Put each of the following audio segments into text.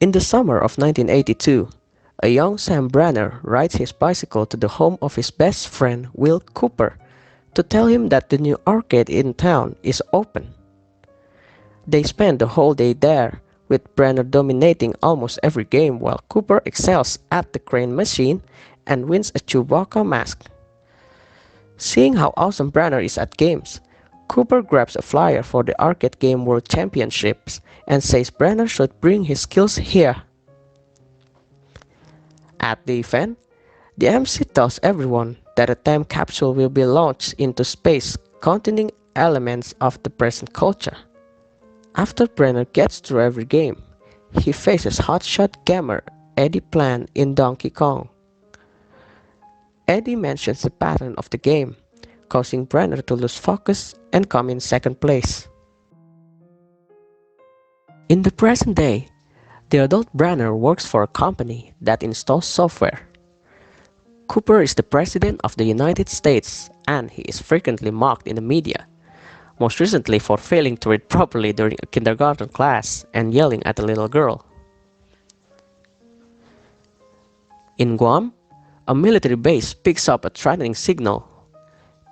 In the summer of 1982, a young Sam Branner rides his bicycle to the home of his best friend Will Cooper to tell him that the new arcade in town is open. They spend the whole day there, with Branner dominating almost every game while Cooper excels at the crane machine and wins a Chewbacca mask. Seeing how awesome Branner is at games, Cooper grabs a flyer for the Arcade Game World Championships and says Branner should bring his skills here. At the event, the MC tells everyone that a time capsule will be launched into space containing elements of the present culture. After Brenner gets through every game, he faces hotshot gamer Eddie Plant in Donkey Kong. Eddie mentions the pattern of the game, causing Brenner to lose focus and come in second place. In the present day, the adult Brenner works for a company that installs software. Cooper is the President of the United States and he is frequently mocked in the media, most recently for failing to read properly during a kindergarten class and yelling at a little girl. In Guam, a military base picks up a threatening signal.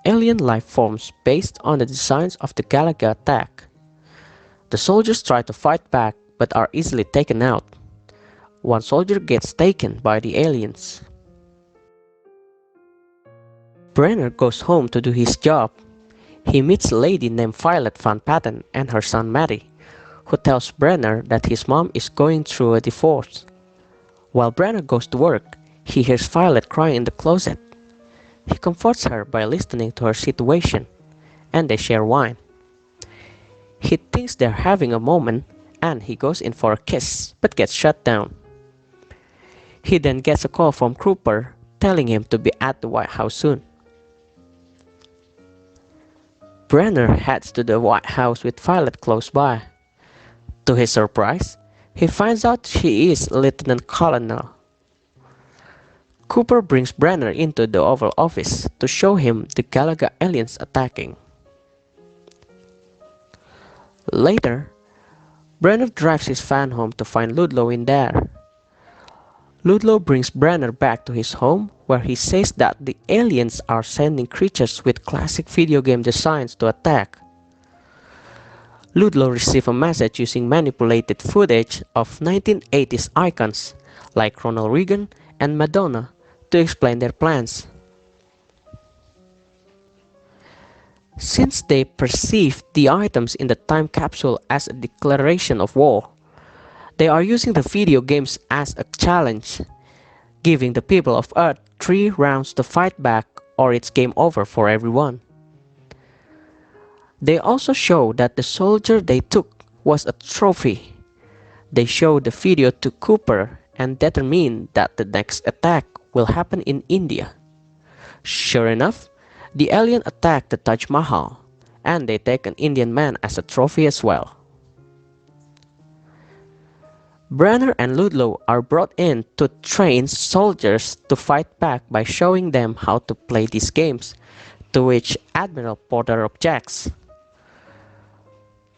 Alien life forms based on the designs of the Galaga attack. The soldiers try to fight back but are easily taken out. One soldier gets taken by the aliens. Brenner goes home to do his job. He meets a lady named Violet Van Patten and her son Matty, who tells Brenner that his mom is going through a divorce. While Brenner goes to work, he hears Violet crying in the closet. He comforts her by listening to her situation, and they share wine. He thinks they're having a moment, and he goes in for a kiss, but gets shut down. He then gets a call from Cooper, telling him to be at the White House soon. Brenner heads to the White House with Violet close by. To his surprise, he finds out she is a lieutenant colonel. Cooper brings Brenner into the Oval Office to show him the Galaga aliens attacking. Later, Brenner drives his van home to find Ludlow in there. Ludlow brings Brenner back to his home where he says that the aliens are sending creatures with classic video game designs to attack. Ludlow receives a message using manipulated footage of 1980s icons like Ronald Reagan and Madonna to explain their plans. Since they perceive the items in the time capsule as a declaration of war, they are using the video games as a challenge, giving the people of Earth 3 rounds to fight back or it's game over for everyone. They also show that the soldier they took was a trophy. They show the video to Cooper and determine that the next attack will happen in India. Sure enough, the alien attacked the Taj Mahal, and they take an Indian man as a trophy as well. Brenner and Ludlow are brought in to train soldiers to fight back by showing them how to play these games, to which Admiral Porter objects.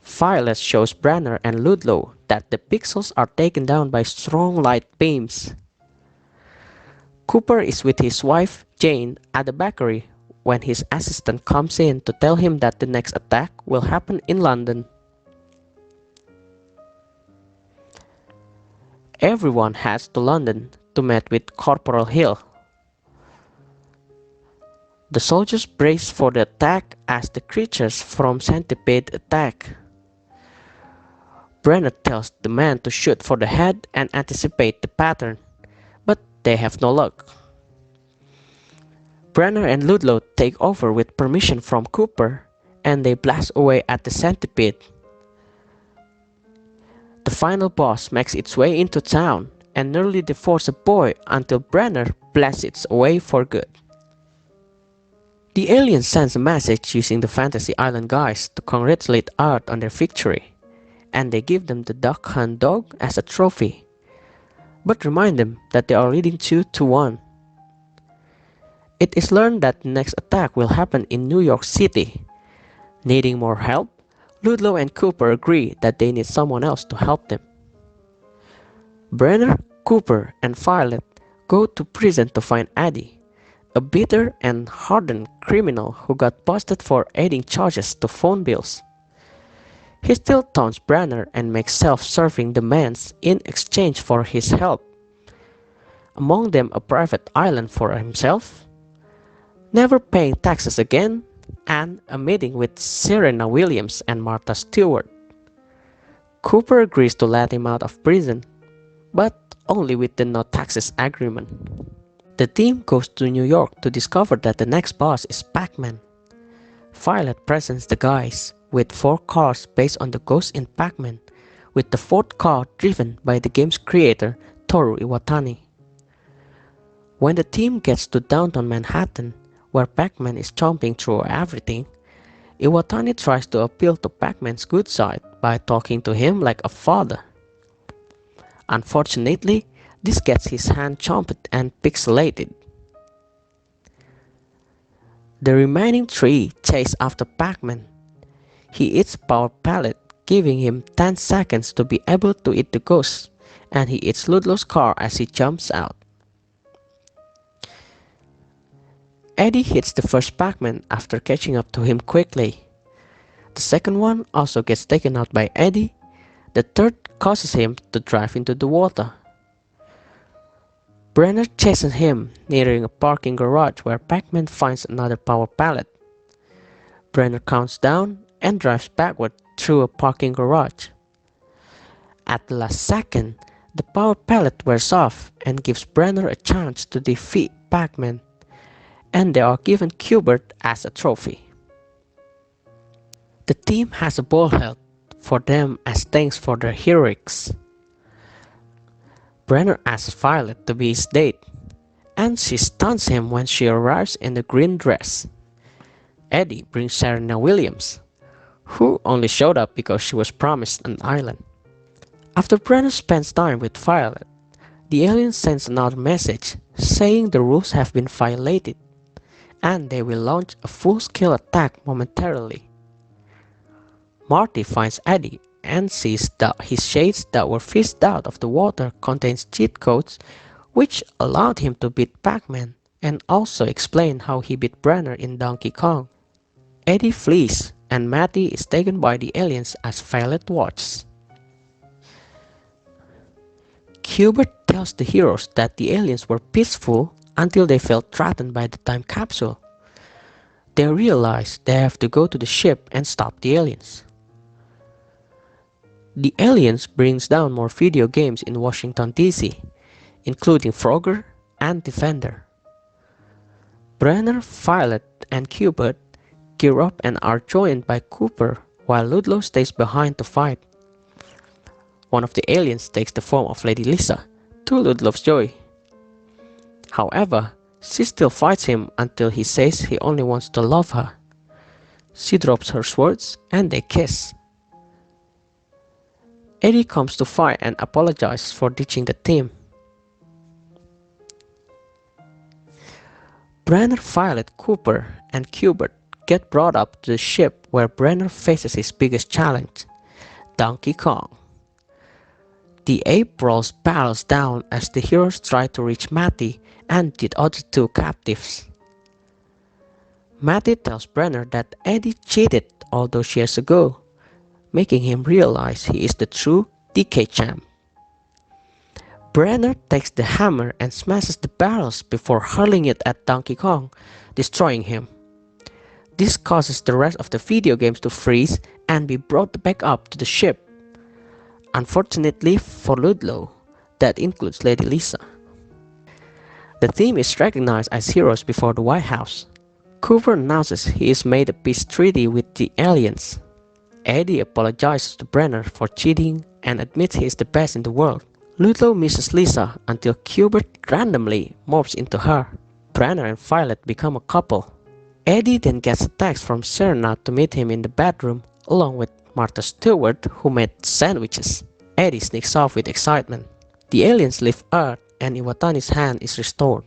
Violet shows Brenner and Ludlow that the pixels are taken down by strong light beams. Cooper is with his wife, Jane, at the bakery when his assistant comes in to tell him that the next attack will happen in London. Everyone heads to London to meet with Corporal Hill. The soldiers brace for the attack as the creatures from Centipede attack. Brenner tells the man to shoot for the head and anticipate the pattern, but they have no luck. Brenner and Ludlow take over with permission from Cooper, and they blast away at the Centipede. The final boss makes its way into town and nearly devours a boy until Brenner blasts it away for good. The alien sends a message using the Fantasy Island guys to congratulate Earth on their victory, and they give them the Duck Hunt dog as a trophy, but remind them that they are leading 2-1. It is learned that the next attack will happen in New York City. Needing more help, Ludlow and Cooper agree that they need someone else to help them. Brenner, Cooper, and Violet go to prison to find Eddie, a bitter and hardened criminal who got busted for adding charges to phone bills. He still taunts Brenner and makes self-serving demands in exchange for his help, among them a private island for himself, never paying taxes again, and a meeting with Serena Williams and Martha Stewart. Cooper agrees to let him out of prison, but only with the no taxes agreement. The team goes to New York to discover that the next boss is Pac-Man. Violet presents the guys with 4 cars based on the ghosts in Pac-Man, with the 4th car driven by the game's creator Toru Iwatani. When the team gets to downtown Manhattan, where Pac-Man is chomping through everything, Iwatani tries to appeal to Pac-Man's good side by talking to him like a father. Unfortunately, this gets his hand chomped and pixelated. The remaining 3 chase after Pac-Man. He eats a power pellet, giving him 10 seconds to be able to eat the ghost, and he eats Ludlow's car as he jumps out. Eddie hits the first Pac-Man after catching up to him quickly. The second one also gets taken out by Eddie. The third causes him to drive into the water. Brenner chases him, nearing a parking garage where Pac-Man finds another power pellet. Brenner counts down and drives backward through a parking garage. At the last second, the power pellet wears off and gives Brenner a chance to defeat Pac-Man, and they are given Q*bert as a trophy. The team has a ball held for them as thanks for their heroics. Brenner asks Violet to be his date, and she stuns him when she arrives in the green dress. Eddie brings Serena Williams, who only showed up because she was promised an island. After Brenner spends time with Violet, the alien sends another message saying the rules have been violated, and they will launch a full-scale attack momentarily. Marty finds Eddie and sees that his shades that were fished out of the water contains cheat codes which allowed him to beat Pac-Man and also explain how he beat Brenner in Donkey Kong. Eddie flees and Mathew is taken by the aliens as Violet watches. Q*bert tells the heroes that the aliens were peaceful until they felt threatened by the time capsule. They realize they have to go to the ship and stop the aliens. The aliens brings down more video games in Washington DC, including Frogger and Defender. Brenner, Violet, and Q*bert gear up and are joined by Cooper while Ludlow stays behind to fight. One of the aliens takes the form of Lady Lisa, to Ludlow's joy. However, she still fights him until he says he only wants to love her. She drops her swords and they kiss. Eddie comes to fight and apologizes for ditching the team. Brenner, Violet, Cooper, and Q*bert get brought up to the ship where Brenner faces his biggest challenge, Donkey Kong. The ape rolls barrels down as the heroes try to reach Mathew and the other 2 captives. Mathew tells Brenner that Eddie cheated all those years ago, making him realize he is the true DK champ. Brenner takes the hammer and smashes the barrels before hurling it at Donkey Kong, destroying him. This causes the rest of the video games to freeze and be brought back up to the ship. Unfortunately for Ludlow, that includes Lady Lisa. The team is recognized as heroes before the White House. Cooper announces he has made a peace treaty with the aliens. Eddie apologizes to Brenner for cheating and admits he is the best in the world. Ludlow misses Lisa until Q*bert randomly morphs into her. Brenner and Violet become a couple. Eddie then gets a text from Serena to meet him in the bedroom along with Martha Stewart, who made sandwiches. Eddie sneaks off with excitement. The aliens leave Earth and Iwatani's hand is restored.